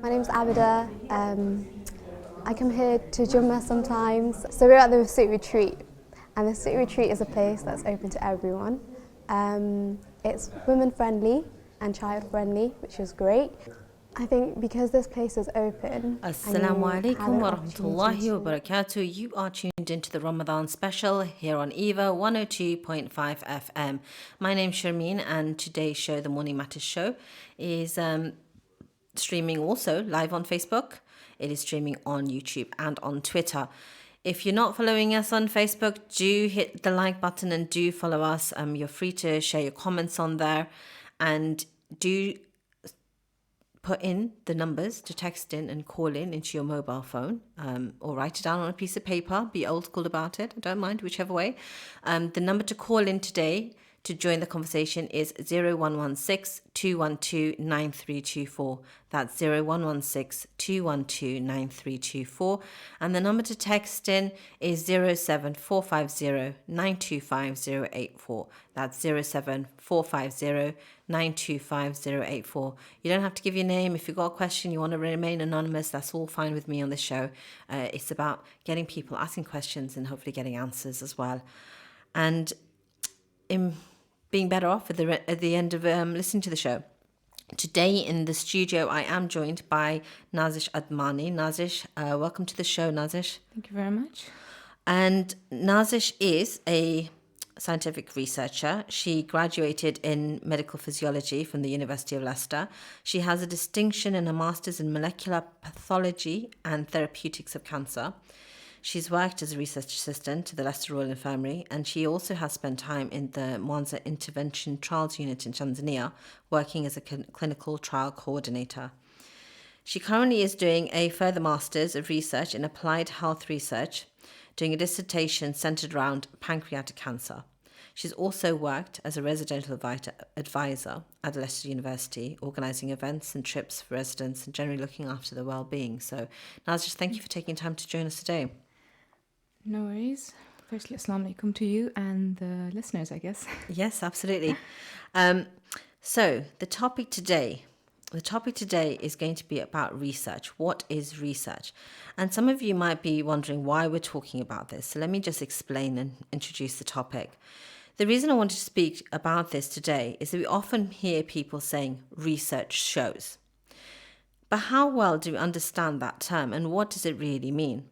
My name's Abida. I come here to Jummah sometimes. So we're at the Suit Retreat, and the Suit Retreat is a place that's open to everyone. It's women friendly and child friendly, which is great. I think because this place is open. Assalamu alaikum wa rahmatullahi wa barakatuh. You are tuned into the Ramadan special here on EAVA 102.5 FM. My name's Shermeen, and today's show, the Morning Matters show, is streaming also live on Facebook. It is streaming on YouTube and on Twitter. If you're not following us on Facebook, do hit the like button and do follow us. You're free to share your comments on there, and do put in the numbers to text in and call in into your mobile phone, or write it down on a piece of paper. Be old school about it. I don't mind, whichever way. The number to call in today to join the conversation is 0116 212 9324. That's 0116 212 9324. And the number to text in is 07450 925 084. That's 07450 925 084. You don't have to give your name. If you've got a question, you want to remain anonymous, that's all fine with me on this show. It's about getting people asking questions and hopefully getting answers as well. And in being better off at the end of listening to the show. Today in the studio, I am joined by Nazish Admani. Nazish, welcome to the show, Nazish. Thank you very much. And Nazish is a scientific researcher. She graduated in medical physiology from the University of Leicester. She has a distinction and a master's in molecular pathology and therapeutics of cancer. She's worked as a research assistant to the Leicester Royal Infirmary, and she also has spent time in the Mwanza Intervention Trials Unit in Tanzania, working as a clinical trial coordinator. She currently is doing a further master's of research in applied health research, doing a dissertation centered around pancreatic cancer. She's also worked as a residential advisor at Leicester University, organising events and trips for residents and generally looking after their well-being. So, Nazish, thank you for taking time to join us today. No worries. Firstly, assalamu alaikum to you and the listeners, I guess. Yes, absolutely. So the topic today is going to be about research. What is research? And some of you might be wondering why we're talking about this. So let me just explain and introduce the topic. The reason I wanted to speak about this today is that we often hear people saying research shows. But how well do we understand that term, and what does it really mean?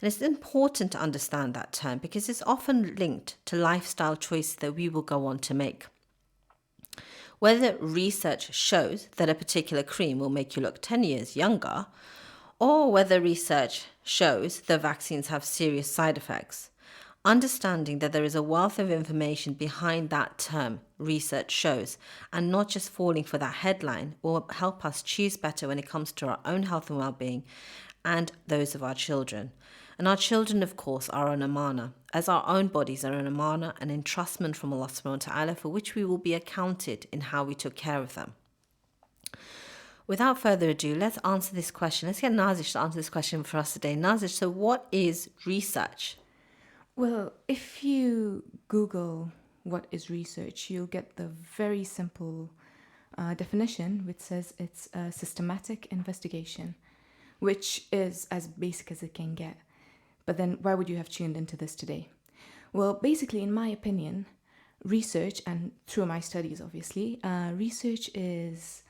And it's important to understand that term because it's often linked to lifestyle choices that we will go on to make. Whether research shows that a particular cream will make you look 10 years younger, or whether research shows that vaccines have serious side effects, understanding that there is a wealth of information behind that term, research shows, and not just falling for that headline, will help us choose better when it comes to our own health and well-being and those of our children. And our children, of course, are an amana, as our own bodies are an amana, an entrustment from Allah subhanahu wa ta'ala, for which we will be accounted in how we took care of them. Without further ado, let's answer this question. Let's get Nazish to answer this question for us today. Nazish, so what is research? Well, if you Google what is research, you'll get the very simple definition, which says it's a systematic investigation, which is as basic as it can get. But then why would you have tuned into this today? Well, basically, in my opinion, research, and through my studies, obviously, research is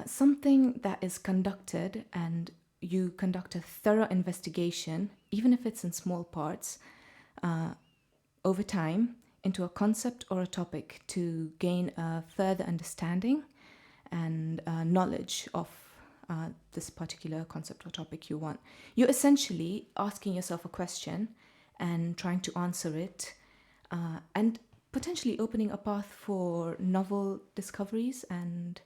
something that is conducted, and you conduct a thorough investigation, even if it's in small parts, over time, into a concept or a topic to gain a further understanding and knowledge of this particular concept or topic you want. You're essentially asking yourself a question and trying to answer it, and potentially opening a path for novel discoveries and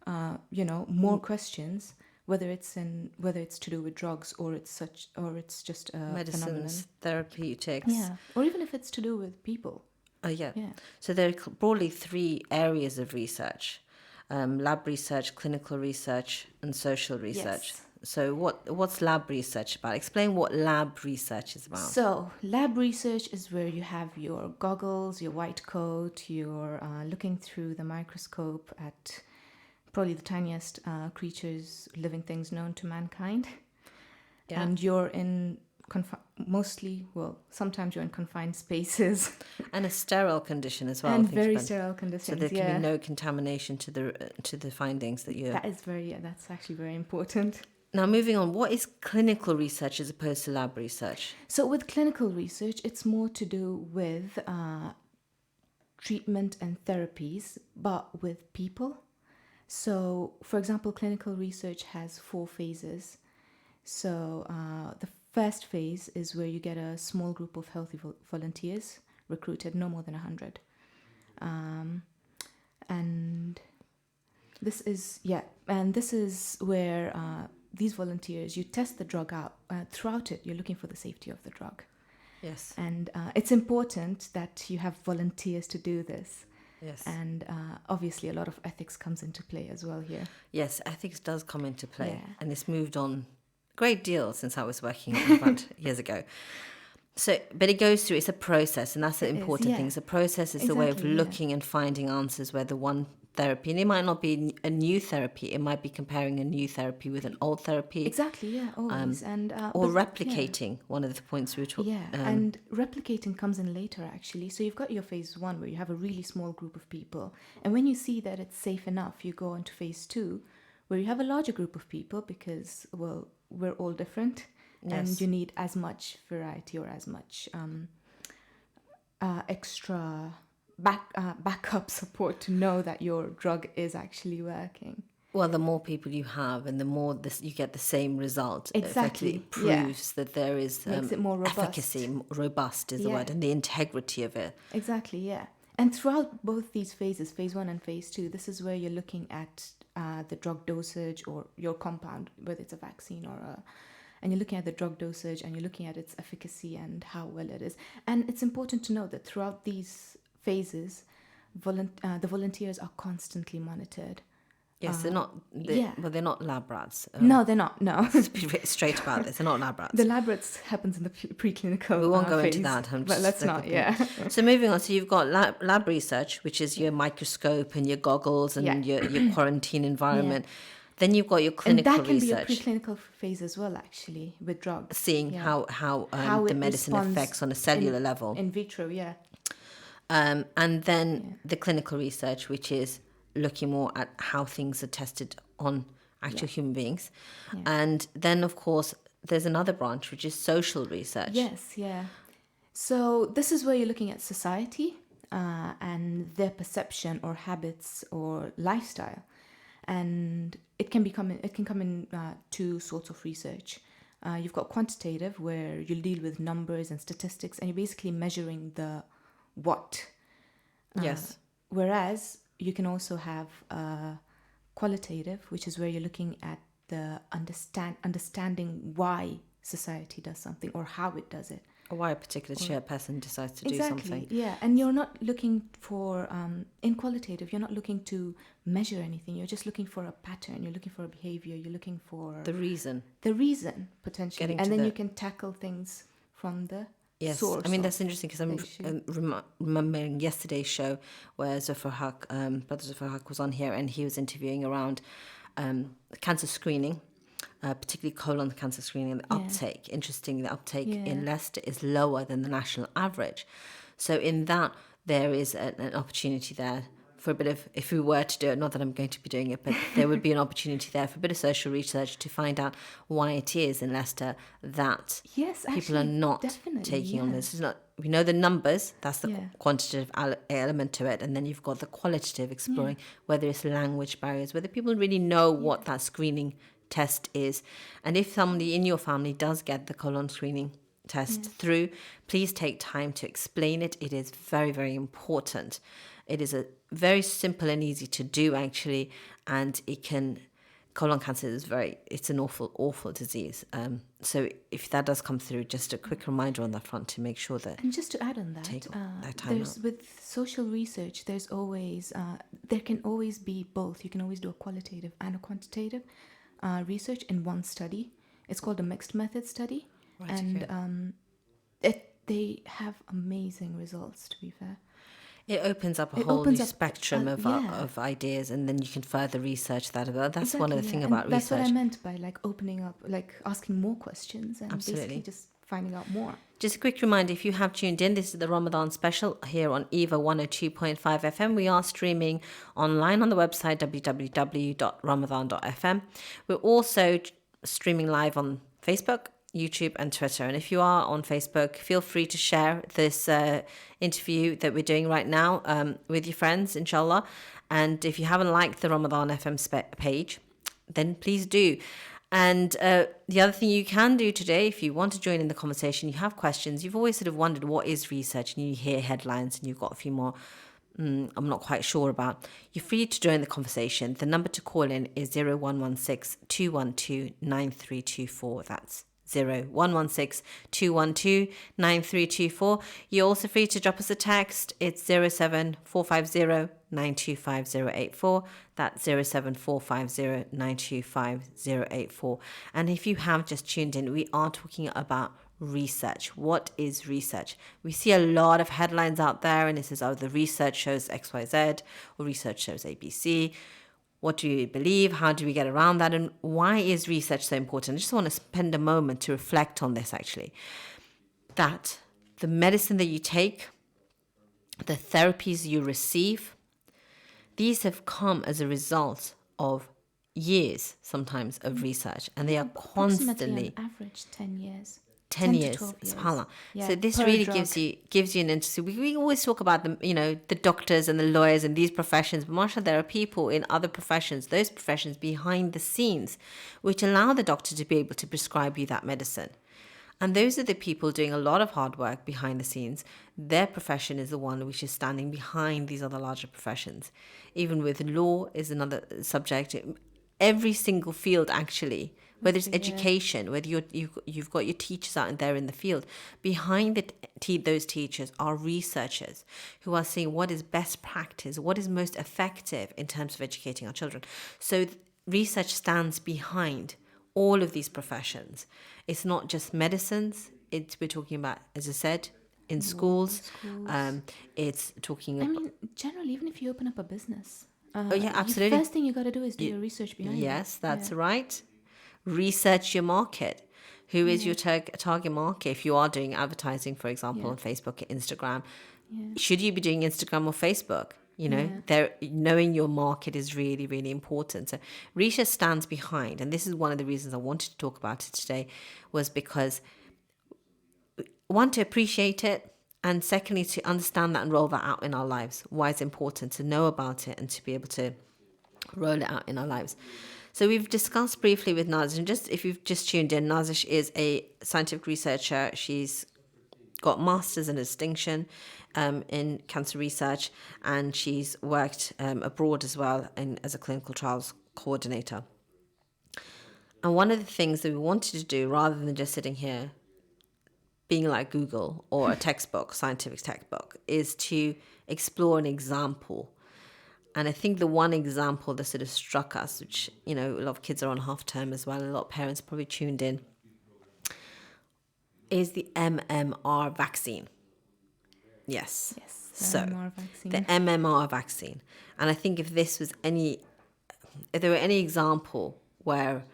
more questions, whether it's to do with drugs or it's just a medicines, phenomenon. Therapeutics. Yeah, or even if it's to do with people. Yeah. So there are broadly three areas of research. Lab research, clinical research, and social research. Yes. So what's lab research about? Explain what lab research is about. So lab research is where you have your goggles, your white coat, you're looking through the microscope at probably the tiniest creatures, living things known to mankind. Yeah. And you're in sometimes you're in confined spaces. And a sterile condition as well. And think very about it. sterile conditions. So there can be no contamination to the findings that you. That's actually very important. Now, moving on, what is clinical research as opposed to lab research? So with clinical research, it's more to do with treatment and therapies, but with people. So, for example, clinical research has 4 phases. So the first phase is where you get a small group of healthy volunteers recruited, no more than 100. And this is where these volunteers, you test the drug out. Throughout it, you're looking for the safety of the drug. Yes. And it's important that you have volunteers to do this. Yes. And obviously a lot of ethics comes into play as well here. Yes, ethics does come into play. Yeah. And it's moved on a great deal since I was working on the front years ago. So, but it goes through, it's a process, and that's the important thing. It's a process, it's the way of looking and finding answers where the one therapy, and it might not be a new therapy, it might be comparing a new therapy with an old therapy. Exactly, yeah, always. Or replicating, one of the points we were talking about. Yeah, and replicating comes in later, actually. So you've got your phase 1 where you have a really small group of people. And when you see that it's safe enough, you go on to phase 2 where you have a larger group of people because, well, we're all different. Yes. And you need as much variety or as much extra backup support to know that your drug is actually working. Well, the more people you have and the more you get the same result. Exactly. It proves that there is makes it more robust. Efficacy, robust is the word, and the integrity of it. Exactly, yeah. And throughout both these phases, phase 1 and phase 2, this is where you're looking at the drug dosage or your compound, whether it's a vaccine or and you're looking at the drug dosage and you're looking at its efficacy and how well it is. And it's important to know that throughout these phases, the volunteers are constantly monitored. Yes, they're not lab rats. No, they're not, no. Let's be straight about this, they're not lab rats. The lab rats happens in the preclinical We won't go phase, into that. But let's not, So moving on, so you've got lab research, which is your microscope and your goggles and your quarantine environment. Then you've got your clinical research. And that can be a preclinical phase as well, actually, with drugs. Seeing how the medicine affects on a cellular level. In vitro, yeah. And then the clinical research, which is looking more at how things are tested on actual human beings. Yeah. And then, of course, there's another branch, which is social research. Yes, yeah. So this is where you're looking at society and their perception or habits or lifestyle. And it can come in 2 sorts of research. You've got quantitative, where you deal with numbers and statistics, and you're basically measuring the what. Yes. Whereas you can also have qualitative, which is where you're looking at the understanding why society does something or how it does it. Or why a particular chairperson decides to do something. Exactly, yeah. And you're not looking for, in qualitative, you're not looking to measure anything. You're just looking for a pattern. You're looking for a behavior. You're looking for... The reason, potentially. And then you can tackle things from the source. I mean, that's interesting because I'm remembering yesterday's show where Brother Zafar Haq was on here and he was interviewing around cancer screening. Particularly colon cancer screening and the uptake. Interestingly, the uptake in Leicester is lower than the national average. So in that, there is an opportunity there for a bit of, if we were to do it, not that I'm going to be doing it, but there would be an opportunity there for a bit of social research to find out why it is in Leicester that people are not taking on this. It's not, we know the numbers, that's the quantitative element to it, and then you've got the qualitative, exploring whether it's language barriers, whether people really know what that screening test is. And if somebody in your family does get the colon screening test through, please take time to explain it. It is very, very important. It is a very simple and easy to do, actually, and colon cancer is it's an awful disease. So if that does come through, just a quick reminder on that front to make sure that. And just to add on that, with social research, there's always there can always be both. You can always do a qualitative and a quantitative research in one study. It's called a mixed method study, and they have amazing results, to be fair. It opens up a It whole opens new up, spectrum yeah. of ideas, and then you can further research that. That's one of Exactly, the yeah. things And about that's what I research. meant by like opening up, like asking more questions and basically Absolutely. just finding out more. Just a quick reminder, if you have tuned in, this is the Ramadan special here on EVA 102.5 FM. We are streaming online on the website www.ramadan.fm. We're also streaming live on Facebook, YouTube and Twitter. And if you are on Facebook, feel free to share this interview that we're doing right now with your friends, inshallah. And if you haven't liked the Ramadan FM page, then please do. And the other thing you can do today, if you want to join in the conversation, you have questions, you've always sort of wondered what is research, and you hear headlines and you've got a few more I'm not quite sure about, you're free to join the conversation. The number to call in is 0116 212 9324. That's 0116 212 9324. You're also free to drop us a text. It's 07450 925084. That's 07450 925084. And if you have just tuned in, we are talking about research. What is research? We see a lot of headlines out there, and it says, oh, the research shows XYZ, or research shows ABC. What do you believe? How do we get around that? And why is research so important? I just want to spend a moment to reflect on this, actually. That the medicine that you take, the therapies you receive, these have come as a result of years, sometimes, of research. And they are constantly... on average, 10 years. 10 years, to 12 years. subhanAllah. Yeah, So this per really drug. gives you an interest. We always talk about the doctors and the lawyers and these professions, but mashallah, there are people in other professions, those professions behind the scenes, which allow the doctor to be able to prescribe you that medicine. And those are the people doing a lot of hard work behind the scenes. Their profession is the one which is standing behind these other larger professions. Even with law is another subject. Every single field, actually, whether it's education, whether you've got your teachers out there in the field, behind those teachers are researchers who are seeing what is best practice, what is most effective in terms of educating our children. So research stands behind all of these professions. It's not just medicines. We're talking about, as I said, in schools. It's talking about... I mean, generally, even if you open up a business. Oh, yeah, absolutely. The first thing you got to do is do your research behind it. Yes, that's right. Research your market. Who is your target market? If you are doing advertising, for example, on Facebook or Instagram, should you be doing Instagram or Facebook? Knowing your market is really, really important. So research stands behind, and this is one of the reasons I wanted to talk about it today, was because one, to appreciate it, and secondly, to understand that and roll that out in our lives. Why it's important to know about it and to be able to roll it out in our lives. So we've discussed briefly with Nazish, and just if you've just tuned in, Nazish is a scientific researcher. She's got masters and a distinction in cancer research, and she's worked abroad as well as a clinical trials coordinator. And one of the things that we wanted to do, rather than just sitting here being like Google or a textbook, scientific textbook, is to explore an example. And I think the one example that sort of struck us, which, a lot of kids are on half term as well, and a lot of parents probably tuned in, is the MMR vaccine. Yes. The MMR vaccine. The MMR vaccine. And I think if there were any example where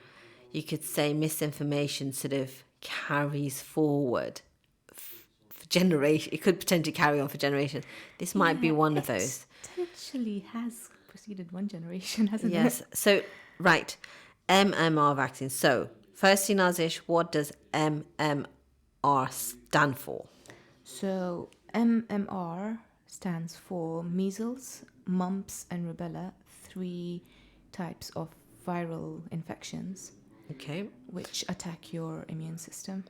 you could say misinformation sort of carries forward for generation, it could potentially carry on for generations. This might be one of those. Potentially has preceded one generation, hasn't it? Yes. So, right. MMR vaccine. So, firstly, Nazish, what does MMR stand for? So, MMR stands for measles, mumps, and rubella, 3 types of viral infections. Okay. Which attack your immune system.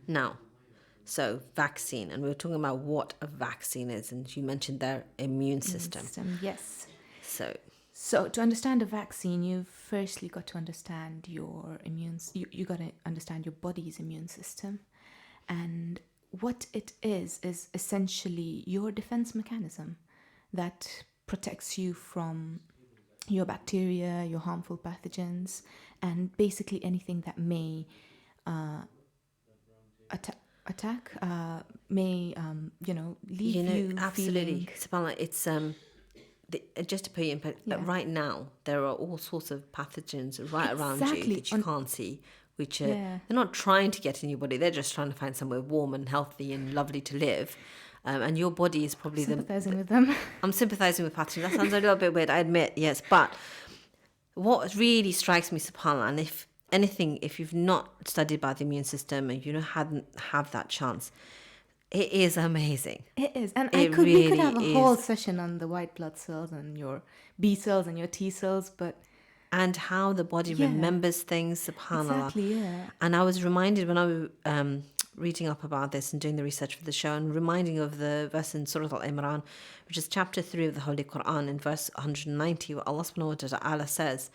Now, so vaccine, and we were talking about what a vaccine is, and you mentioned their immune system. Yes. So to understand a vaccine, you've firstly got to understand your you got to understand your body's immune system, and what it is essentially your defense mechanism that protects you from your bacteria, your harmful pathogens, and basically anything that may attack may, leave you absolutely. feeling... Subhanallah, it's just to put you in perspective, right now there are all sorts of pathogens right around you that you can't see, which are they're not trying to get in your body. They're just trying to find somewhere warm and healthy and lovely to live. And your body is probably sympathizing with them. I'm sympathizing with pathogens. That sounds a little bit weird, I admit, yes. But what really strikes me, subhanAllah, and if anything, if you've not studied about the immune system and you hadn't have that chance, it is amazing. It is. And we could have a whole session on the white blood cells and your B cells and your T cells, and how the body remembers things, subhanAllah. Exactly, yeah. And I was reminded when I was reading up about this and doing the research for the show, and reminding of the verse in Surah Al-Imran, which is chapter 3 of the Holy Quran, in verse 190, where Allah subhanahu wa ta'ala says,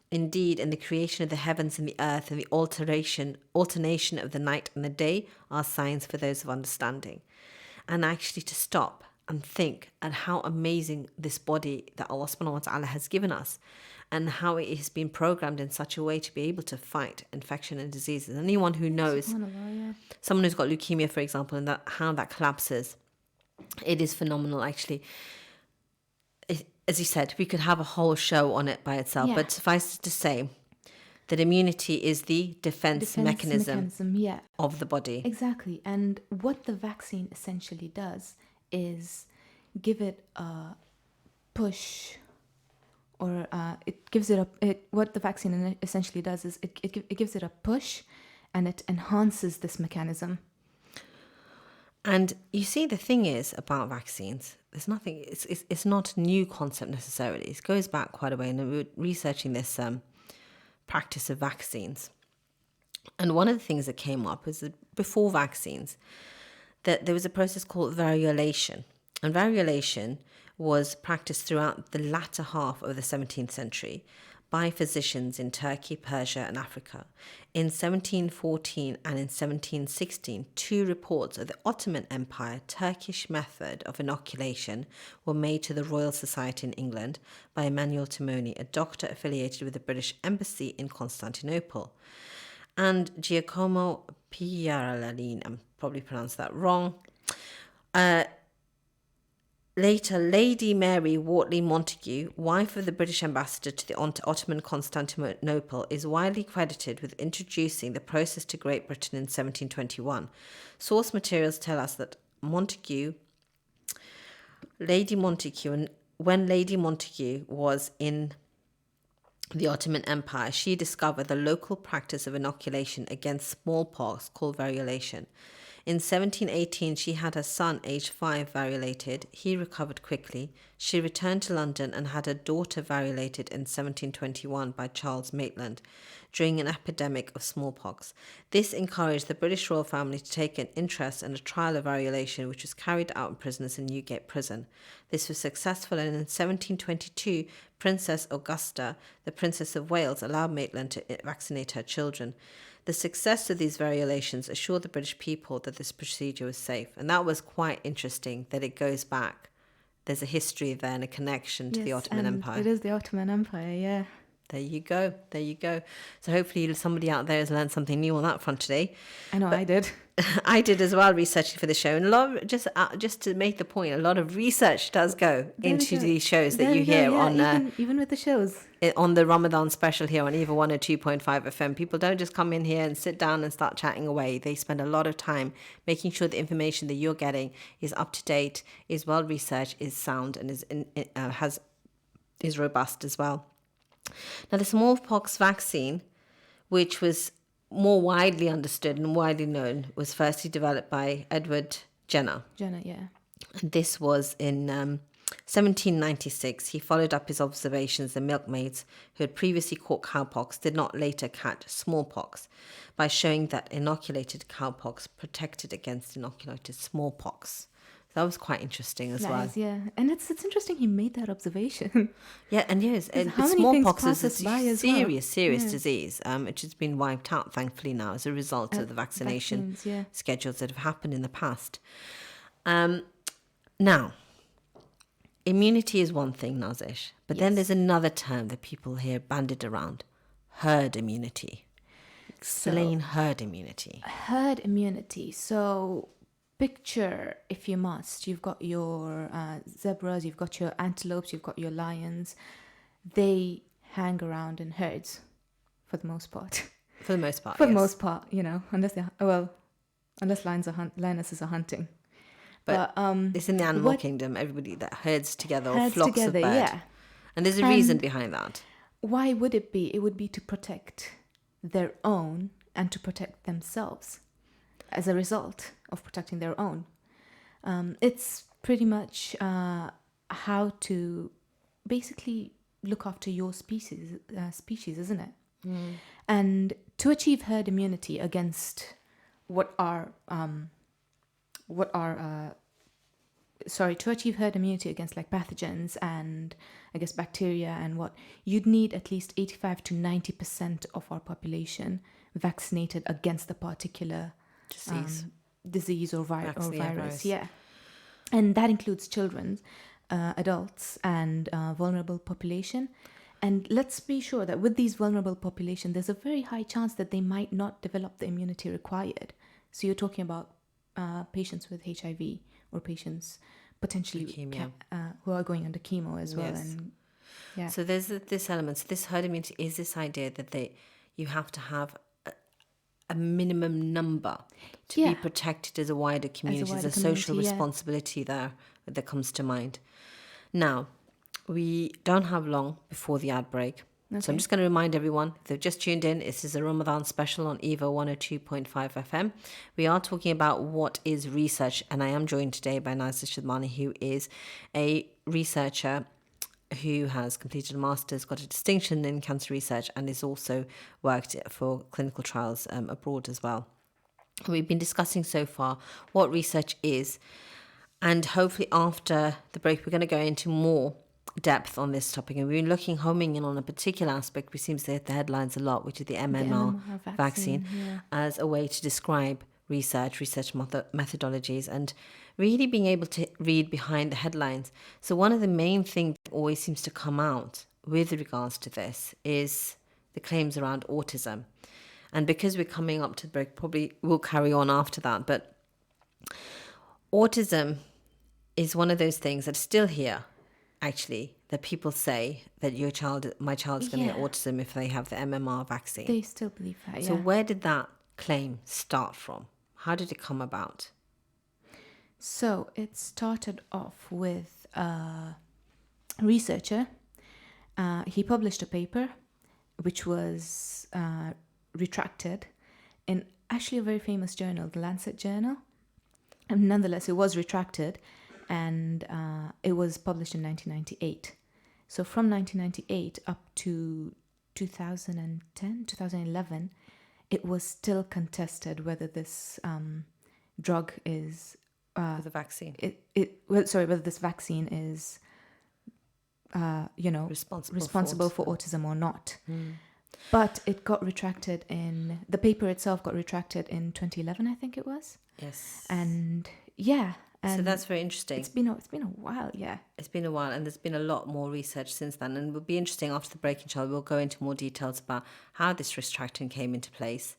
"Indeed, in the creation of the heavens and the earth and the alternation of the night and the day are signs for those of understanding." And actually to stop and think at how amazing this body that Allah subhanahu wa ta'ala has given us, and how it has been programmed in such a way to be able to fight infection and diseases. Anyone who knows someone who's got leukemia, for example, and how that collapses, it is phenomenal, actually. As you said, we could have a whole show on it by itself, but suffice it to say that immunity is the defense mechanism of the body. Exactly. And what the vaccine essentially does is give it a push, or it gives it what the vaccine essentially does is it gives it a push, and it enhances this mechanism. And you see, the thing is about vaccines, there's nothing, it's not a new concept necessarily. It goes back quite a way, and we were researching this practice of vaccines. And one of the things that came up is that before vaccines, that there was a process called variolation. And variolation was practiced throughout the latter half of the 17th century by physicians in Turkey, Persia, and Africa. In 1714 and in 1716, 2 reports of the Ottoman Empire Turkish method of inoculation were made to the Royal Society in England by Emmanuel Timoni, a doctor affiliated with the British Embassy in Constantinople. And Giacomo Piaralalin, I'm probably pronounced that wrong, later, Lady Mary Wortley Montagu, wife of the British ambassador to the Ottoman Constantinople, is widely credited with introducing the process to Great Britain in 1721. Source materials tell us that Lady Montagu, when Lady Montagu was in the Ottoman Empire, she discovered the local practice of inoculation against smallpox called variolation. In 1718, she had her son, aged 5, variolated. He recovered quickly. She returned to London and had her daughter variolated in 1721 by Charles Maitland during an epidemic of smallpox. This encouraged the British royal family to take an interest in a trial of variolation, which was carried out in prisoners in Newgate Prison. This was successful, and in 1722, Princess Augusta, the Princess of Wales, allowed Maitland to vaccinate her children. The success of these variolations assured the British people that this procedure was safe. And that was quite interesting, that it goes back. There's a history there and a connection to the Ottoman Empire. It is the Ottoman Empire, yeah. There you go. So hopefully somebody out there has learned something new on that front today. I know, I did. I did as well, researching for the show. And a lot of, just to make the point, a lot of research does go into these shows that you hear on... even with the shows. On the Ramadan special here on EAVA 102.5 FM. People don't just come in here and sit down and start chatting away. They spend a lot of time making sure the information that you're getting is up to date, is well researched, is sound, and is robust as well. Now, the smallpox vaccine, which was more widely understood and widely known, was firstly developed by Edward Jenner. Jenner, yeah. And this was in 1796. He followed up his observations that milkmaids who had previously caught cowpox did not later catch smallpox, by showing that inoculated cowpox protected against inoculated smallpox. That was quite interesting as well. Yeah, and it's interesting he made that observation. Yeah, and yes, smallpox is a serious disease, which has been wiped out, thankfully, now as a result of the vaccination schedules that have happened in the past. Now, immunity is one thing, Nazish, but then there's another term that people hear bandied around: herd immunity. Explain herd immunity. Herd immunity. So picture, if you must, you've got your zebras, you've got your antelopes, you've got your lions. They hang around in herds for the most part. For the most part, For yes. the most part, you know, unless lionesses are hunting. But it's in the animal kingdom, everybody that herds together or flocks of birds. Yeah. And there's a reason behind that. Why would it be? It would be to protect their own and to protect themselves as a result of protecting their own. It's pretty much how to basically look after your species, isn't it? And to achieve herd immunity against to achieve herd immunity against like pathogens and I guess bacteria and what, you'd need at least 85 to 90% of our population vaccinated against the particular disease or virus. Yeah. And that includes children, adults and vulnerable population. And let's be sure that with these vulnerable population, there's a very high chance that they might not develop the immunity required. So you're talking about patients with HIV or patients potentially who are going under chemo as well. Yes. And yeah. So there's this element. So this herd immunity is this idea that you have to have a minimum number to be protected as a wider community. There's a social responsibility there that comes to mind. Now, we don't have long before the ad break. Okay. So I'm just going to remind everyone, if they've just tuned in, this is a Ramadan special on EAVA 102.5 FM. We are talking about what is research, and I am joined today by Nazir Shadmani, who is a researcher who has completed a master's, got a distinction in cancer research, and has also worked for clinical trials abroad as well. We've been discussing so far what research is, and hopefully after the break we're going to go into more depth on this topic, and we've been homing in on a particular aspect which seems to hit the headlines a lot, which is the MMR vaccine as a way to describe research methodologies, and really being able to read behind the headlines. So one of the main things that always seems to come out with regards to this is the claims around autism. And because we're coming up to the break, probably we'll carry on after that, but autism is one of those things that's still here, actually, that people say that my child's going to get autism if they have the MMR vaccine. They still believe that, So where did that claim start from? How did it come about? So it started off with a researcher. He published a paper which was retracted in actually a very famous journal, the Lancet Journal. And nonetheless, it was retracted, and it was published in 1998. So from 1998 up to 2010, 2011, it was still contested whether this drug is the vaccine. Whether this vaccine is, responsible for autism or not. But it got retracted the paper itself got retracted in 2011, I think it was. Yes. And so that's very interesting. It's been a while, yeah. It's been a while, and there's been a lot more research since then. And it will be interesting after the break, inshallah, we'll go into more details about how this retracting came into place.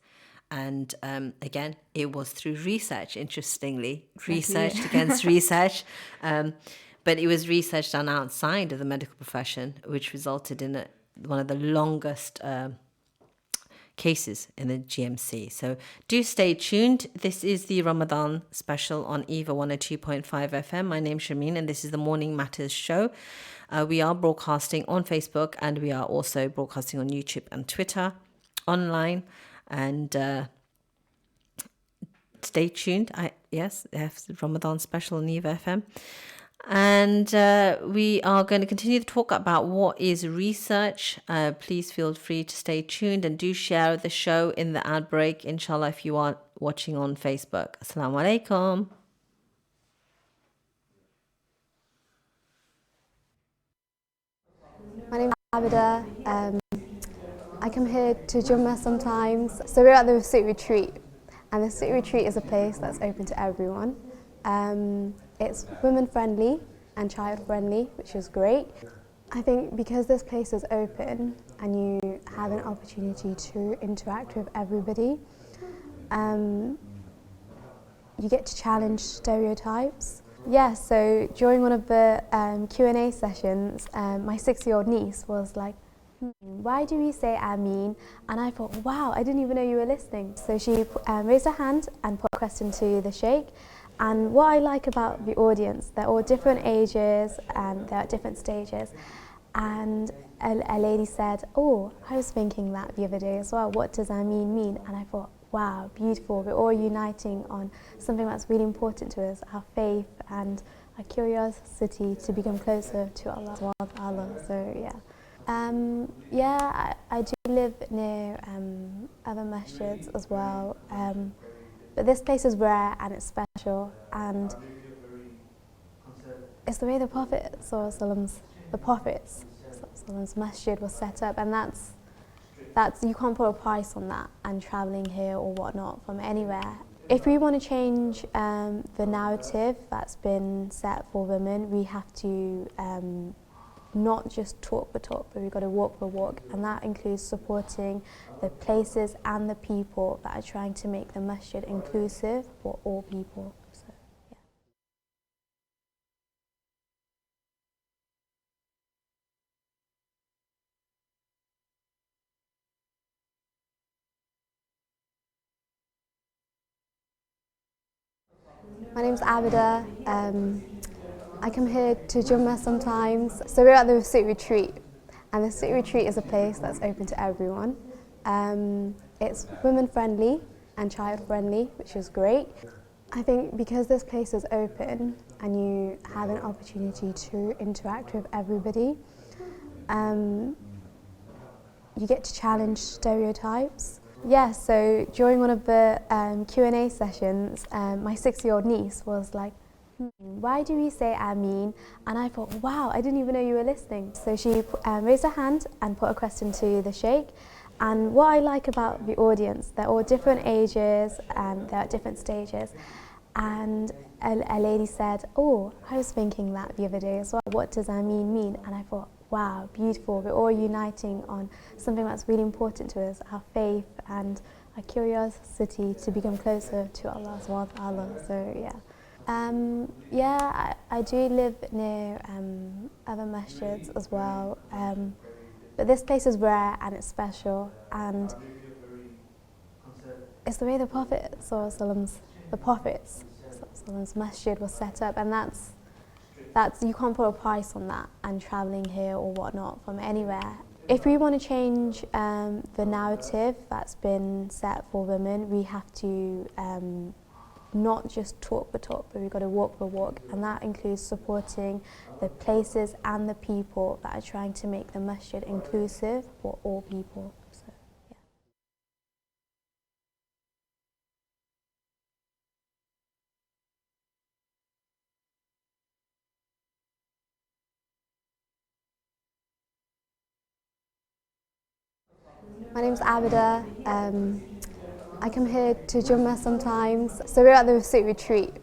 And again, it was through research, interestingly, research against research. But it was research done outside of the medical profession, which resulted in one of the longest cases in the GMC. So do stay tuned. This is the Ramadan special on EAVA 102.5 FM. My name's Shermeen, and this is the Morning Matters show. We are broadcasting on Facebook, and we are also broadcasting on YouTube and Twitter online. And stay tuned. Yes, they have the Ramadan special on EAVA FM. And we are going to continue to talk about what is research. Please feel free to stay tuned and do share the show in the ad break, inshallah, if you are watching on Facebook. Assalamu alaikum. My name is Abida. I come here to Jummah sometimes. So we're at the Suit Retreat, and the Suit Retreat is a place that's open to everyone. It's women friendly and child friendly, which is great. I think because this place is open, and you have an opportunity to interact with everybody. You get to challenge stereotypes. Yeah, so during one of the Q&A sessions, my 6-year-old niece was like, why do we say Ameen? And I thought, wow, I didn't even know you were listening. So she raised her hand and put a question to the Sheikh. And what I like about the audience, they're all different ages and they're at different stages. And a lady said, oh, I was thinking that the other day as well. What does Ameen mean? And I thought, wow, beautiful. We're all uniting on something that's really important to us, our faith and our curiosity to become closer to Allah. So yeah. I do live near other masjids as well, but this place is rare and it's special, and it's the way the Prophet's masjid was set up, and that's you can't put a price on that, and travelling here or whatnot from anywhere. If we want to change the narrative that's been set for women, we have to not just talk the talk, but we've got to walk the walk, and that includes supporting the places and the people that are trying to make the masjid inclusive for all people. So, yeah. My name's Abida. I come here to Jummah sometimes. So we're at the Suit Retreat, and the Suit Retreat is a place that's open to everyone. It's women friendly and child friendly, which is great. I think because this place is open and you have an opportunity to interact with everybody, you get to challenge stereotypes. Yeah, so during one of the Q&A sessions, my 6-year-old niece was like, why do we say Ameen? And I thought, wow, I didn't even know you were listening. So she raised her hand and put a question to the Sheikh. And what I like about the audience, they're all different ages and they're at different stages. And a lady said, oh, I was thinking that the other day as well. What does Ameen mean? And I thought, wow, beautiful. We're all uniting on something that's really important to us, our faith and our curiosity to become closer to Allah subhanahu wa ta'ala. So yeah. I do live near other masjids as well, but this place is rare and it's special, and it's the way the Prophet's masjid was set up, and that's you can't put a price on that, and travelling here or whatnot from anywhere. If we want to change the narrative that's been set for women, we have to not just talk the talk, but we've got to walk the walk, and that includes supporting the places and the people that are trying to make the masjid inclusive for all people. So, yeah. My name's Abida. I come here to Jummah sometimes. So we're at the Suit Retreat,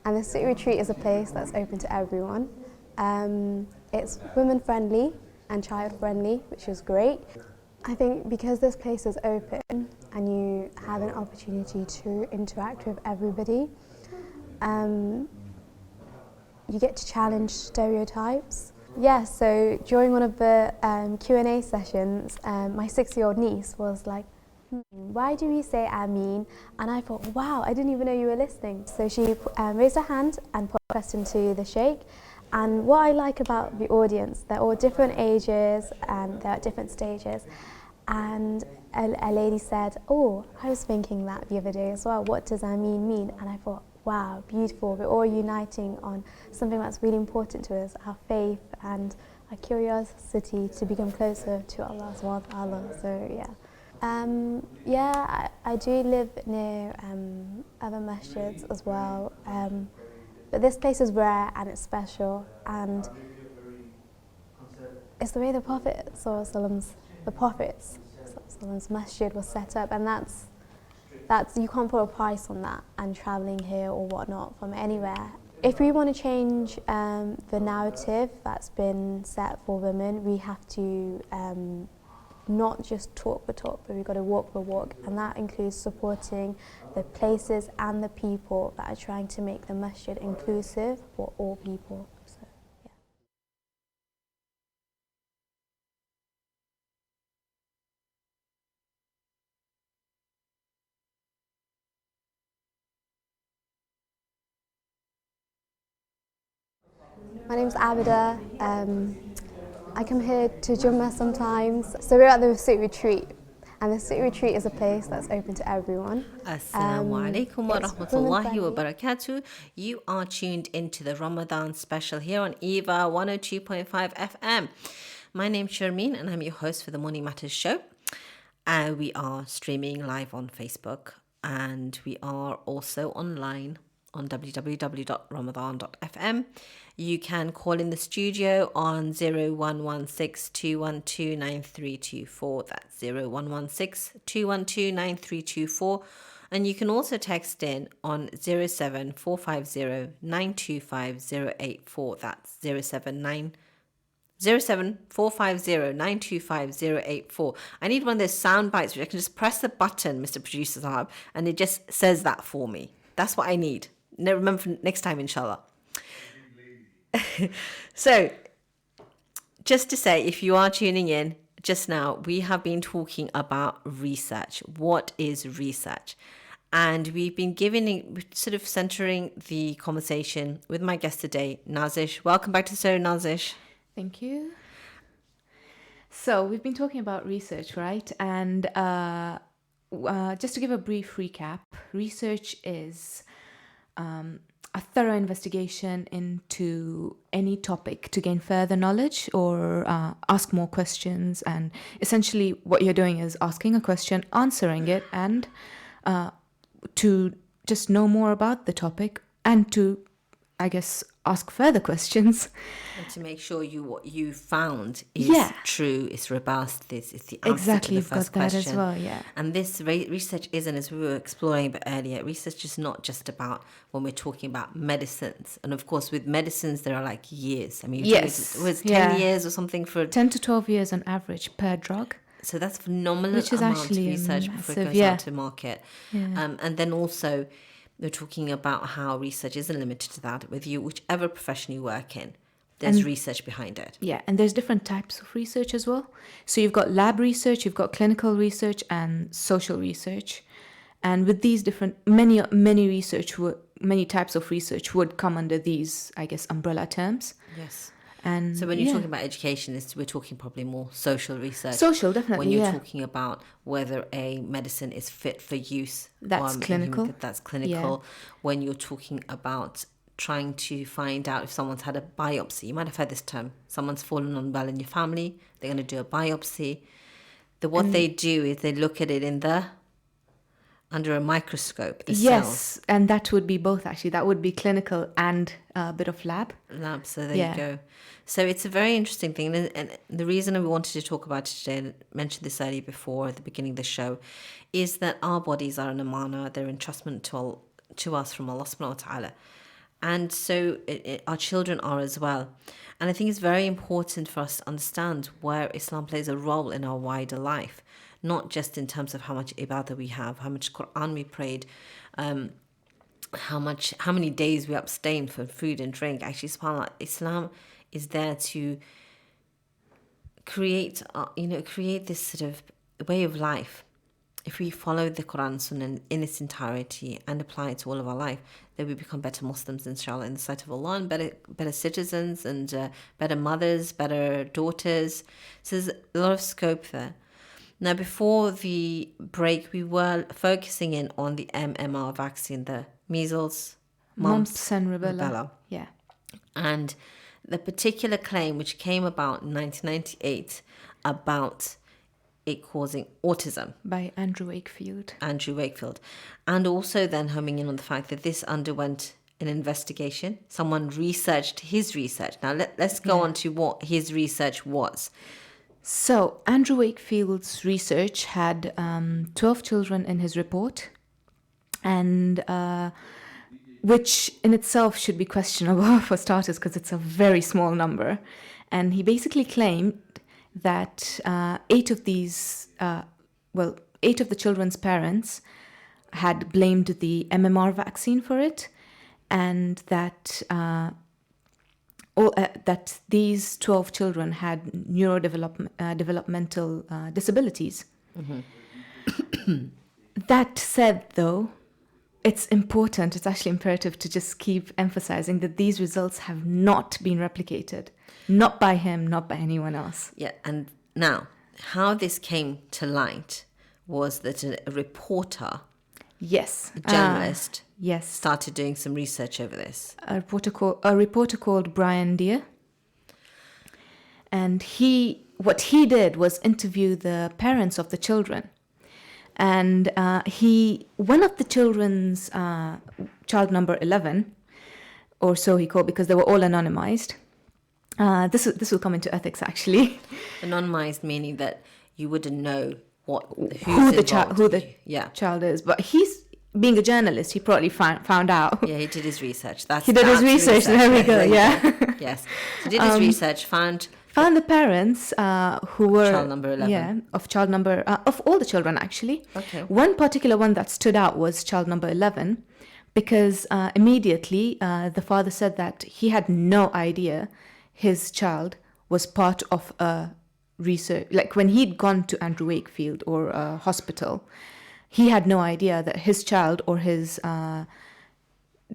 and the Suit Retreat is a place that's open to everyone. It's women friendly and child friendly, which is great. I think because this place is open and you have an opportunity to interact with everybody, you get to challenge stereotypes. Yeah, so during one of the Q&A sessions, my 6-year-old niece was like, why do we say Ameen? And I thought, wow, I didn't even know you were listening. So she raised her hand and put a question to the Sheikh. And what I like about the audience, they're all different ages and they're at different stages. And a lady said, oh, I was thinking that the other day as well. What does Ameen mean? And I thought, wow, beautiful. We're all uniting on something that's really important to us, our faith and our curiosity to become closer to Allah subhanahu wa ta'ala. So yeah. I do live near other masjids as well, but this place is rare and it's special, and it's the way the Prophet's masjid was set up, and that's you can't put a price on that, and travelling here or whatnot from anywhere. If we want to change the narrative that's been set for women, we have to not just talk the talk, but we've got to walk the walk, and that includes supporting the places and the people that are trying to make the masjid inclusive for all people. So, yeah. My name's Abida. I come here to Jummah sometimes. So we're at the Suit Retreat, and the Suit Retreat is a place that's open to everyone. Assalamu alaikum wa rahmatullahi wa barakatuh. You are tuned into the Ramadan special here on EAVA 102.5 FM. My name's Shermeen and I'm your host for the Morning Matters show. We are streaming live on Facebook, and we are also online on www.ramadan.fm. You can call in the studio on 0116 212 9324. That's 0116 212 9324. And you can also text in on 07450 925 084. That's 07450 925 084. I need one of those sound bites where I can just press the button, Mr. Producer Sahab, and it just says that for me. That's what I need. Remember for next time, inshallah. So, just to say, if you are tuning in just now, we have been talking about research. What is research? And we've been sort of centering the conversation with my guest today, Nazish. Welcome back to the show, Nazish. Thank you. So we've been talking about research, right? And just to give a brief recap, research is a thorough investigation into any topic to gain further knowledge or ask more questions. And essentially what you're doing is asking a question, answering it, and to just know more about the topic and to, I guess, ask further questions. And to make sure what you found is true, it's robust, it's the answer exactly, to the first question. That as well, yeah. And this research isn't, as we were exploring a bit earlier, research is not just about when we're talking about medicines. And of course, with medicines, there are like years. I mean, yes, it was 10 years or something for 10 to 12 years on average per drug. So that's phenomenal Which is amount actually of research before it goes out to market. Yeah. And then also, we're talking about how research isn't limited to that. With you, whichever profession you work in, there's research behind it. Yeah, and there's different types of research as well. So you've got lab research, you've got clinical research, and social research. And with these many types of research would come under these, I guess, umbrella terms. Yes. And so when you're talking about education, we're talking probably more social research. Social, definitely. When you're talking about whether a medicine is fit for use, that's clinical. That's clinical. Yeah. When you're talking about trying to find out if someone's had a biopsy, you might have heard this term. Someone's fallen unwell in your family. They're going to do a biopsy. What they do is they look at it under a microscope. Yes, and that would be both actually. That would be clinical and a bit of lab. So there you go. So it's a very interesting thing. And the reason we wanted to talk about it today, and mentioned this earlier before at the beginning of the show, is that our bodies are an amana. They're entrustment to us from Allah subhanahu wa ta'ala. And so our children are as well. And I think it's very important for us to understand where Islam plays a role in our wider life. Not just in terms of how much ibadah we have, how much Quran we prayed, how many days we abstained from food and drink. Actually, subhanAllah, Islam is there to create this sort of way of life. If we follow the Quran Sunnah in its entirety and apply it to all of our life, then we become better Muslims, inshallah, in the sight of Allah, and better citizens, and better mothers, better daughters. So there's a lot of scope there. Now, before the break, we were focusing in on the MMR vaccine, the measles, mumps, and rubella. Yeah. And the particular claim which came about in 1998 about it causing autism. By Andrew Wakefield. And also then homing in on the fact that this underwent an investigation. Someone researched his research. Now, let's go on to what his research was. So, Andrew Wakefield's research had 12 children in his report, and which in itself should be questionable for starters because it's a very small number. And he basically claimed that eight of the children's parents had blamed the MMR vaccine for it, and that that these 12 children had developmental disabilities. That said, though, it's actually imperative to just keep emphasizing that these results have not been replicated. Not by him, not by anyone else. Yeah, and now, how this came to light was that a reporter, yes, a journalist, yes, started doing some research over this. A reporter called Brian Deere, and what he did was interview the parents of the children, and one of the children's child number 11, or so he called, because they were all anonymized. This will come into ethics, actually. Anonymized meaning that you wouldn't know who the child is, but he's, being a journalist, he probably found out. Yeah, he did his research. He did his research. There we go. Yeah. Yes, so he did his research. Found the parents who were child number 11. Yeah, of all the children, actually. Okay. One particular one that stood out was child number 11, because immediately the father said that he had no idea his child was part of a research. Like, when he'd gone to Andrew Wakefield or a hospital, he had no idea that his child or his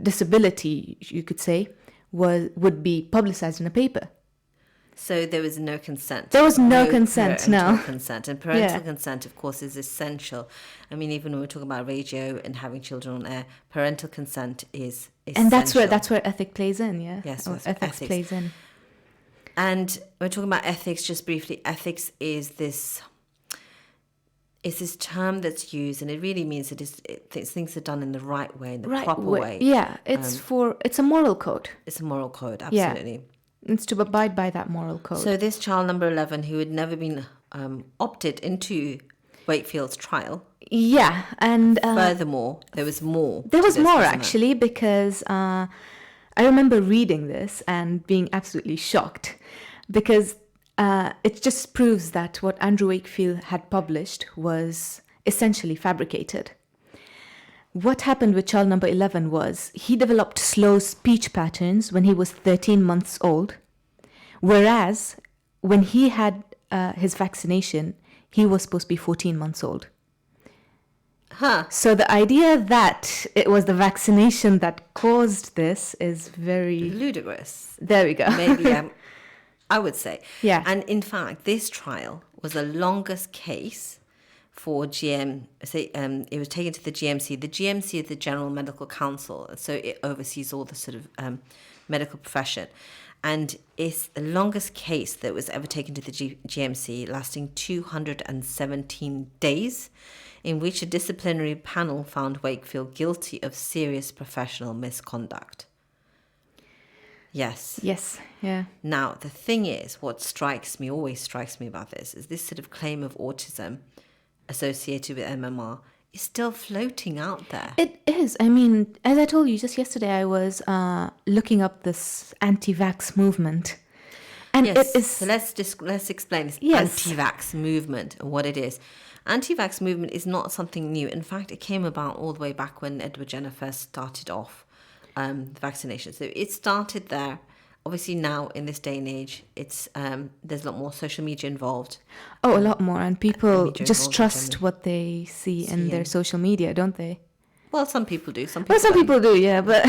disability, you could say, would be publicized in a paper. So there was no consent. There was no consent, parental no. consent. And parental consent, of course, is essential. I mean, even when we're talking about radio and having children on air, parental consent is essential. And that's where ethics plays in, yeah? Yes, ethics plays in. And we're talking about ethics, just briefly. Ethics is this term that's used, and it really means that things are done in the right way, in the proper way. Yeah, it's a moral code. It's a moral code, absolutely. Yeah. It's to abide by that moral code. So this child number 11, who had never been opted into Wakefield's trial. Yeah, and furthermore, there was more. There was more, actually, because I remember reading this and being absolutely shocked, because it just proves that what Andrew Wakefield had published was essentially fabricated. What happened with child number 11 was he developed slow speech patterns when he was 13 months old, whereas when he had his vaccination, he was supposed to be 14 months old. Huh. So the idea that it was the vaccination that caused this is very ludicrous. There we go. Maybe I would say. Yeah. And in fact, this trial was the longest case for it was taken to the GMC. The GMC is the General Medical Council, so it oversees all the sort of medical profession. And it's the longest case that was ever taken to the GMC, lasting 217 days, in which a disciplinary panel found Wakefield guilty of serious professional misconduct. Yes. Yes, yeah. Now, the thing is, what always strikes me about this, is this sort of claim of autism associated with MMR is still floating out there. It is. I mean, as I told you just yesterday, I was looking up this anti-vax movement. And yes. It is... So let's explain this anti-vax movement and what it is. Anti-vax movement is not something new. In fact, it came about all the way back when Edward Jenner first started off the vaccination. So it started there. Obviously now in this day and age, it's there's a lot more social media involved. Oh, a lot more, and people just trust what they see in their social media, don't they? Well, some people do. Some people do, yeah, but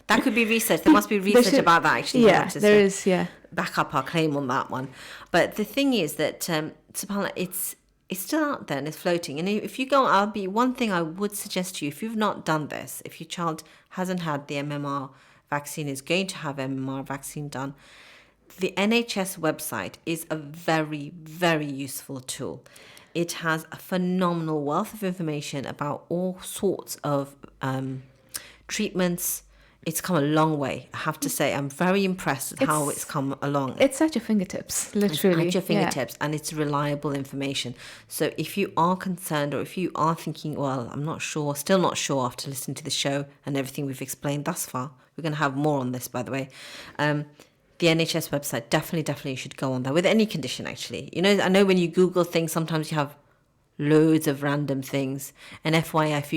that could be research. There must be research about that, actually. Yeah, there is. Yeah, back up our claim on that one. But the thing is that subhanAllah, it's still out there and it's floating. And if you go, one thing I would suggest to you, if you've not done this, if your child hasn't had the MMR vaccine, is going to have MMR vaccine done, the NHS website is a very, very useful tool. It has a phenomenal wealth of information about all sorts of treatments. It's come a long way, I have to say. I'm very impressed with how it's come along. It's at your fingertips, literally. It's at your fingertips, and it's reliable information. So if you are concerned, or if you are thinking, well, I'm not sure, still not sure after listening to the show and everything we've explained thus far, we're going to have more on this, by the way, the NHS website, definitely you should go on there with any condition, actually. You know, I know when you Google things, sometimes you have loads of random things. And FYI, if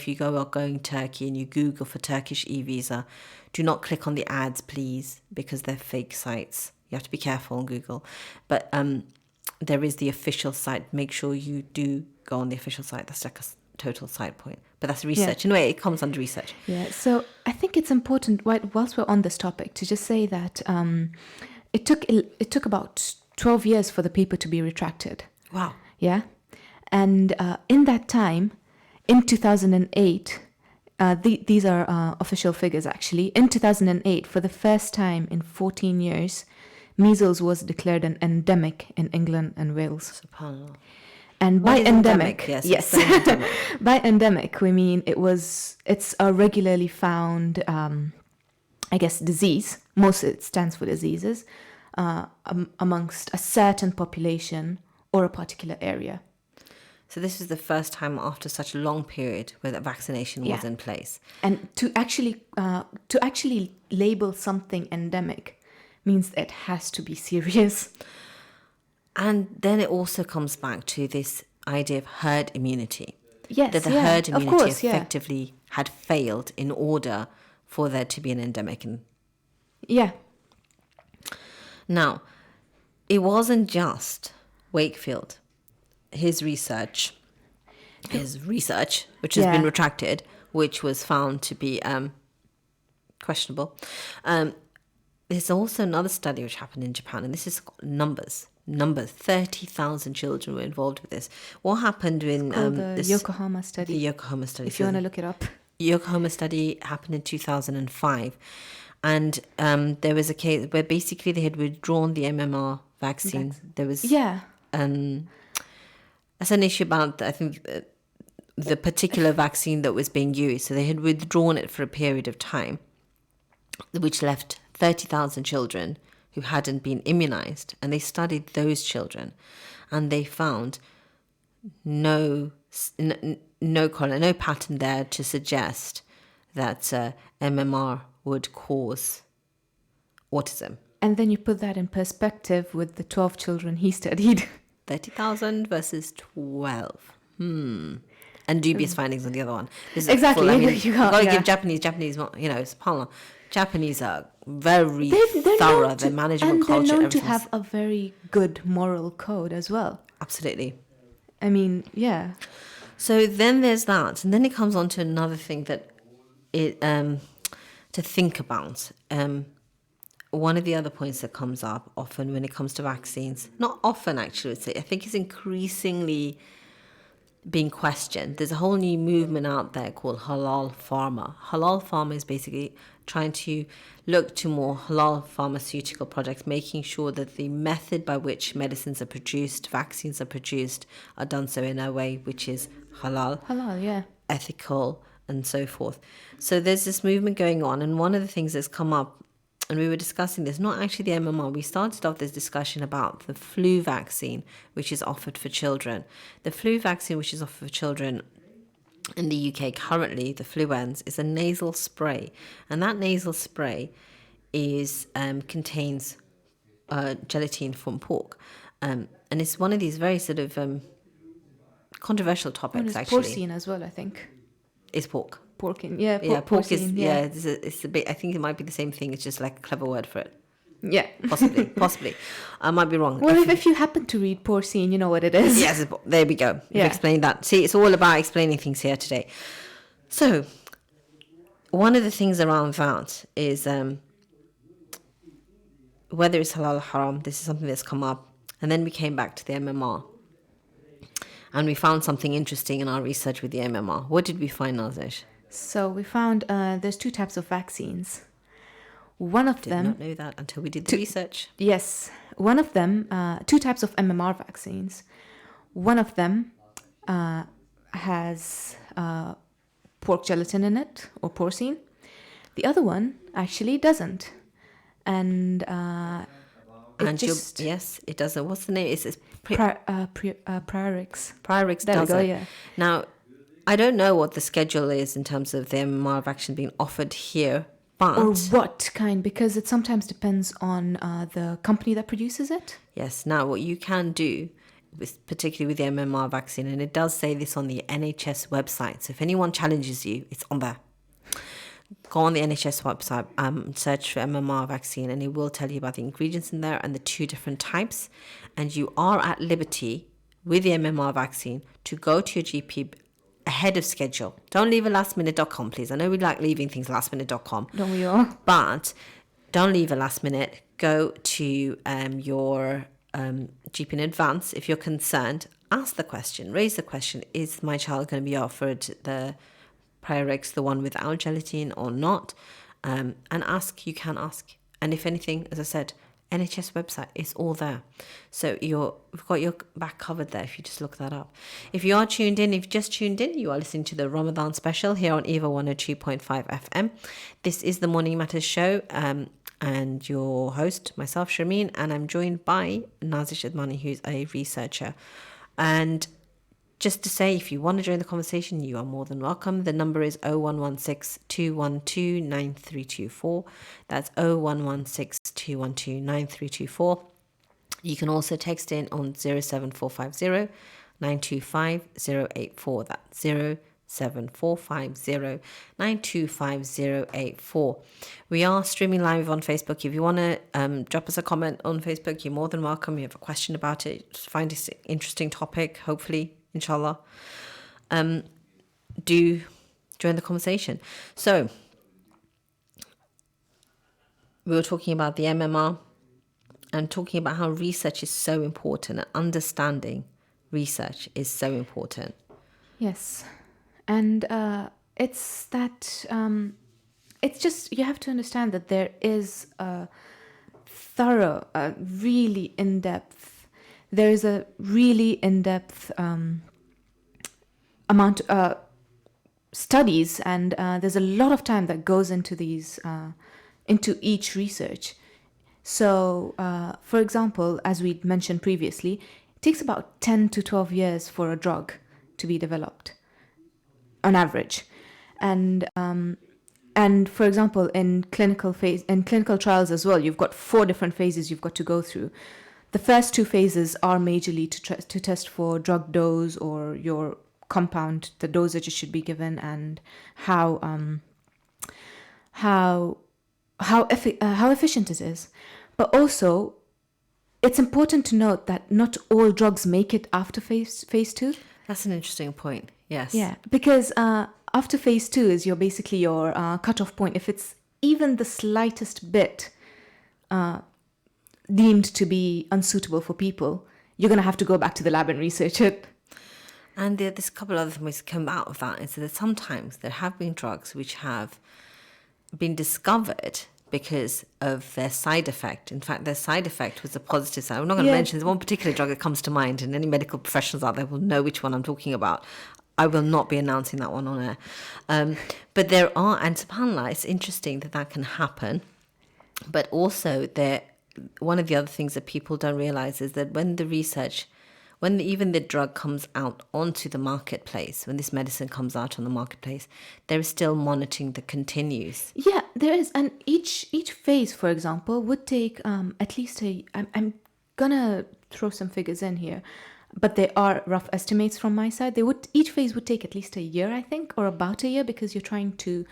you go out going Turkey and you Google for Turkish e-visa, do not click on the ads, please, because they're fake sites. You have to be careful on Google. But there is the official site. Make sure you do go on the official site. That's like a total side point. But that's research. In a way, it comes under research. Yeah, so I think it's important, whilst we're on this topic, to just say that it took about 12 years for the paper to be retracted. Wow. Yeah. And in that time, in 2008, these are official figures actually. In 2008, for the first time in 14 years, measles was declared an endemic in England and Wales. SubhanAllah. And by endemic, yes. By endemic, we mean it's a regularly found, disease. Most it stands for diseases amongst a certain population or a particular area. So this is the first time after such a long period where that vaccination was in place. And to actually label something endemic means it has to be serious. And then it also comes back to this idea of herd immunity. Yes, that the herd immunity of course, effectively had failed in order for there to be an endemic. Yeah. Now, it wasn't just Wakefield. His research, which has been retracted, which was found to be questionable. There's also another study which happened in Japan, and this is numbers. 30,000 children were involved with this. What happened in the Yokohama study? The Yokohama study. If you want to look it up. Yokohama study happened in 2005. And there was a case where basically they had withdrawn the MMR vaccine. There was... Yeah. That's an issue about, I think, the particular vaccine that was being used. So they had withdrawn it for a period of time, which left 30,000 children who hadn't been immunized. And they studied those children. And they found no pattern there to suggest that MMR would cause autism. And then you put that in perspective with the 12 children he studied. 30,000 versus 12. And dubious findings on the other one. Exactly. You got to give Japanese, subhanAllah, Japanese are very thorough. Their management culture. And they're known to have a very good moral code as well. Absolutely. I mean, yeah. So then there's that. And then it comes on to another thing that to think about. One of the other points that comes up often when it comes to vaccines, not often actually, I think it's increasingly being questioned. There's a whole new movement out there called halal pharma. Halal pharma is basically trying to look to more halal pharmaceutical projects, making sure that the method by which medicines are produced, vaccines are produced, are done so in a way which is halal, ethical, and so forth. So there's this movement going on, and one of the things that's come up, and we were discussing this, not actually the MMR. We started off this discussion about the flu vaccine, which is offered for children. The flu vaccine, which is offered for children in the UK currently, the Fluens, is a nasal spray. And that nasal spray contains gelatin from pork. And it's one of these very sort of controversial topics, actually. Porcine as well, I think. It's pork. Pork is it's a bit. I think it might be the same thing. It's just like a clever word for it. Yeah, possibly. I might be wrong. Well, if you happen to read porcine, you know what it is. Yes, there we go. You've explained that. See, it's all about explaining things here today. So, one of the things around that is whether it's halal or haram. This is something that's come up, and then we came back to the MMR. And we found something interesting in our research with the MMR. What did we find, Nazish? So we found there's two types of vaccines. One of them... Did not know that until we did the research. Yes. One of them, two types of MMR vaccines. One of them has pork gelatin in it, or porcine. The other one actually doesn't. And yes, it doesn't. What's the name? It's Priorix. Priorix does it. Yeah. Now, I don't know what the schedule is in terms of the MMR vaccine being offered here But Or what kind? Because it sometimes depends on the company that produces it. yes, now what you can do, particularly with the MMR vaccine, and it does say this on the NHS website, so if anyone challenges you, it's on there. Go on the NHS website, search for MMR vaccine, and it will tell you about the ingredients in there and the 2 different types. And you are at liberty with the MMR vaccine to go to your GP ahead of schedule. Don't leave at lastminute.com, please. I know we like leaving things lastminute.com. Don't we all? But don't leave at last minute. Go to your GP in advance if you're concerned. Ask the question, raise the question, is my child going to be offered the Priorix, the one without gelatin or not? And ask, you can ask. And if anything, as I said, NHS website is all there. So we've got your back covered there if you just look that up. If you are tuned in, if you've just tuned in, you are listening to the Ramadan special here on EVA 102.5 FM. This is the Morning Matters show, and your host, myself, Shermeen, and I'm joined by Nazish Admani, who's a researcher. And just to say, if you want to join the conversation, you are more than welcome. The number is 0116 212 9324. That's 0116 212 9324. You can also text in on 07450 925 084. That's 07450 925 084. We are streaming live on Facebook. If you want to drop us a comment on Facebook, you're more than welcome. You have a question about it, find this interesting topic, hopefully, inshallah, do join the conversation. So we were talking about the MMR and talking about how research is so important, and understanding research is so important. Yes. And it's that, it's just, you have to understand that there is a thorough, really in-depth, there is a really in-depth amount studies, and there's a lot of time that goes into these, into each research. So, for example, as we mentioned previously, it takes about 10 to 12 years for a drug to be developed, on average. And for example, in clinical trials as well, you've got 4 different phases you've got to go through. The first 2 phases are majorly to test for drug dose or your compound, the dosage it should be given, and how efficient it is. But also, it's important to note that not all drugs make it after phase 2. That's an interesting point. Yes. Yeah, because after phase 2 is your cutoff point. If it's even the slightest bit deemed to be unsuitable for people, you're going to have to go back to the lab and research it. And there's a couple of other things come out of that. Is that sometimes there have been drugs which have been discovered because of their side effect. In fact, their side effect was a positive side. I'm not going to mention, there's one particular drug that comes to mind, and any medical professionals out there will know which one I'm talking about. I will not be announcing that one on air. But there are, and subhanAllah, it's interesting that can happen. But also, one of the other things that people don't realize is that when even the drug comes out onto the marketplace, when this medicine comes out on the marketplace, there is still monitoring that continues. Yeah, there is. And each phase, for example, would take at least I'm gonna throw some figures in here, but they are rough estimates from my side. Each phase would take at least a year, I think, or about a year, because you're trying to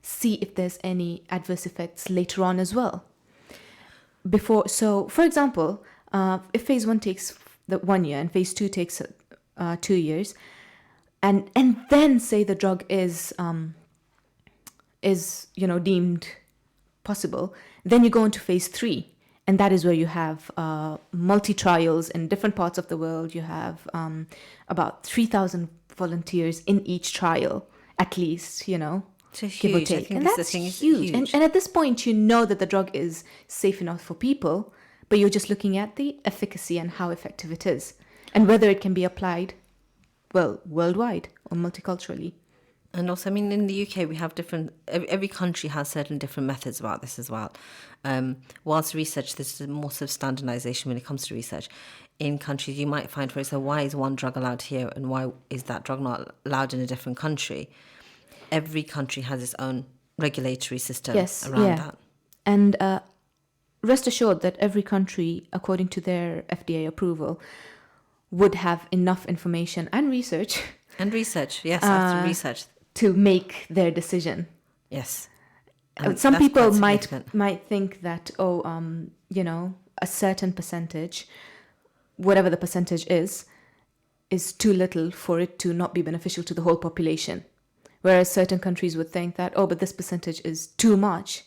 see if there's any adverse effects later on as well. So, for example, if phase 1 takes 1 year and phase 2 takes 2 years, and then say the drug is deemed possible, then you go into phase 3, and that is where you have multi-trials in different parts of the world. You have about 3,000 volunteers in each trial, at least, So give or huge. take. I think And that's huge. And at this point, you know that the drug is safe enough for people, but you're just looking at the efficacy and how effective it is, and whether it can be applied, worldwide or multiculturally. And also, I mean, in the UK, we have every country has certain different methods about this as well. Whilst research, there's more sort of standardization when it comes to research. In countries, you might find, for example, why is one drug allowed here and why is that drug not allowed in a different country? Every country has its own regulatory system Yes, around yeah. that. And rest assured that every country, according to their FDA approval, would have enough information and research And research, yes, after research, to make their decision. yes. And Some that's people quite significant. might think that, a certain percentage, whatever the percentage is too little for it to not be beneficial to the whole population. Whereas certain countries would think that, but this percentage is too much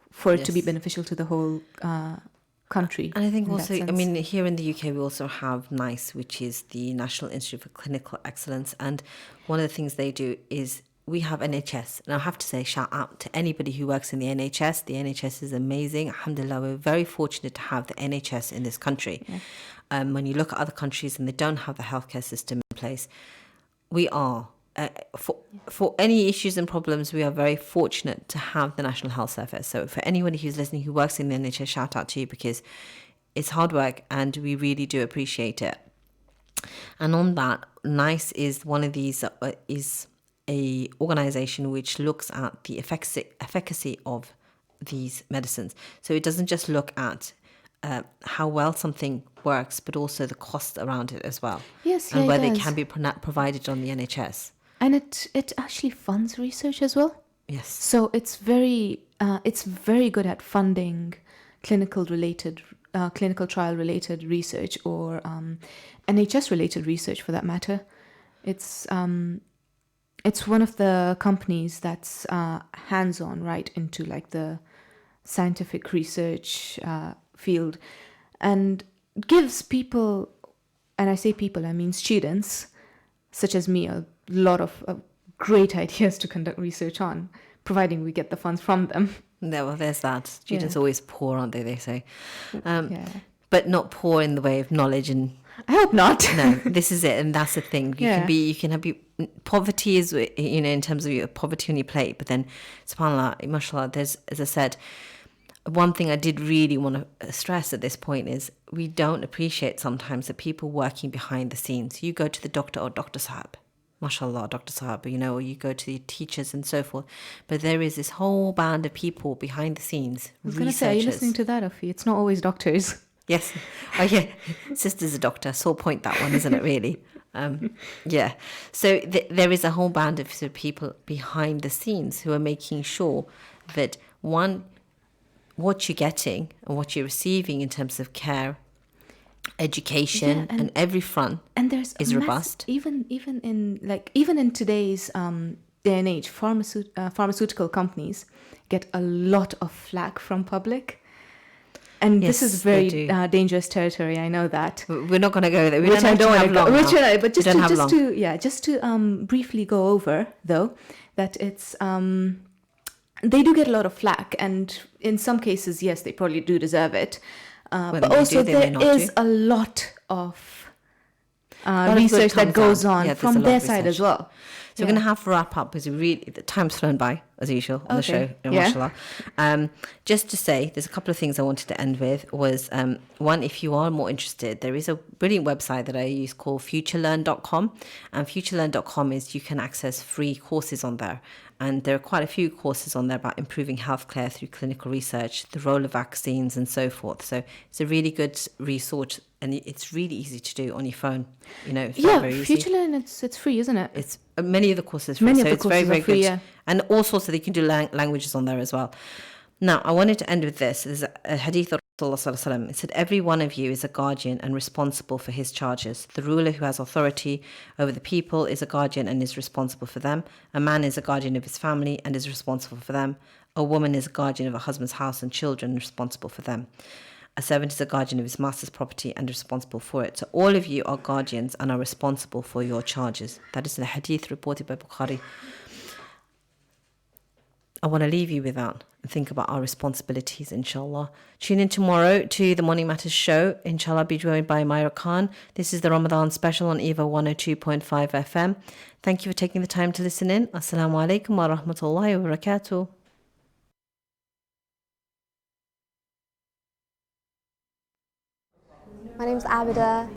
for it to be Yes. beneficial to the whole country. And I think in that also, I sense. mean, here in the UK, we also have NICE, which is the National Institute for Clinical Excellence. And one of the things they do is we have NHS. And I have to say, shout out to anybody who works in the NHS. The NHS is amazing. Alhamdulillah, we're very fortunate to have the NHS in this country. Yeah. When you look at other countries and they don't have the healthcare system in place, we are. For any issues and problems, we are very fortunate to have the National Health Service. So for anybody who's listening who works in the NHS, shout out to you, because it's hard work and we really do appreciate it. And on that, NICE is one of these, is a organisation which looks at the efficacy of these medicines. So it doesn't just look at how well something works, but also the cost around it as well. Yes, and yeah, whether it it does. can be provided on the NHS. And it actually funds research as well. Yes. So it's very good at funding clinical trial related research, or NHS related research for that matter. It's one of the companies that's hands on right into like the scientific research field, and gives people, and I say people, I mean students such as me, a lot of great ideas to conduct research on, providing we get the funds from them. No, well, there's that. Students Yeah. always poor, aren't they? They say, Yeah. but not poor in the way of knowledge. And I hope not. no, this is it, and that's the thing. Yeah. You can have poverty is, in terms of your poverty on your plate, but then, subhanallah, mashallah, there's, as I said, one thing I did really want to stress at this point is we don't appreciate sometimes the people working behind the scenes. You go to the doctor or Dr. Sahab, mashallah, Dr. Sahab, or you go to the teachers and so forth. But there is this whole band of people behind the scenes, I was going to say, are you listening to that, Afi? It's not always doctors. Yes. Oh, yeah. Sister's a doctor. Sore point, that one, isn't it, really? Yeah. So there is a whole band of sort of people behind the scenes who are making sure that, one, what you're getting and what you're receiving in terms of care, education, and every front and there's is robust. Even in today's day and age, pharmaceutical companies get a lot of flack from public. And Yes, this is they very do. Dangerous territory. I know that. We're not going to go there. We Which I don't want to go. But just to briefly go over though, that it's they do get a lot of flack, and in some cases, yes, they probably do deserve it. But also there is a lot of research that goes on from their side as well. So we're going to have to wrap up because the time's flown by, as usual, on the show, mashallah. Just to say, there's a couple of things I wanted to end with was, one, if you are more interested, there is a brilliant website that I use called futurelearn.com. And futurelearn.com is you can access free courses on there. And there are quite a few courses on there about improving healthcare through clinical research, the role of vaccines and so forth. So it's a really good resource, and it's really easy to do on your phone. It's very easy. FutureLearn, it's free, isn't it? It's many of the courses free, so it's very, very good. Yeah. And also, so they can do languages on there as well. Now, I wanted to end with this. There's a hadith of Rasulullah. It said, every one of you is a guardian and responsible for his charges. The ruler who has authority over the people is a guardian and is responsible for them. A man is a guardian of his family and is responsible for them. A woman is a guardian of a husband's house and children and responsible for them. A servant is a guardian of his master's property and responsible for it. So all of you are guardians and are responsible for your charges. That is the hadith reported by Bukhari. I want to leave you with that and think about our responsibilities, inshallah. Tune in tomorrow to the Morning Matters show. Inshallah, be joined by Myra Khan. This is the Ramadan special on EAVA 102.5 FM. Thank you for taking the time to listen in. Assalamu alaikum wa rahmatullahi wa barakatuh. My name's Abida.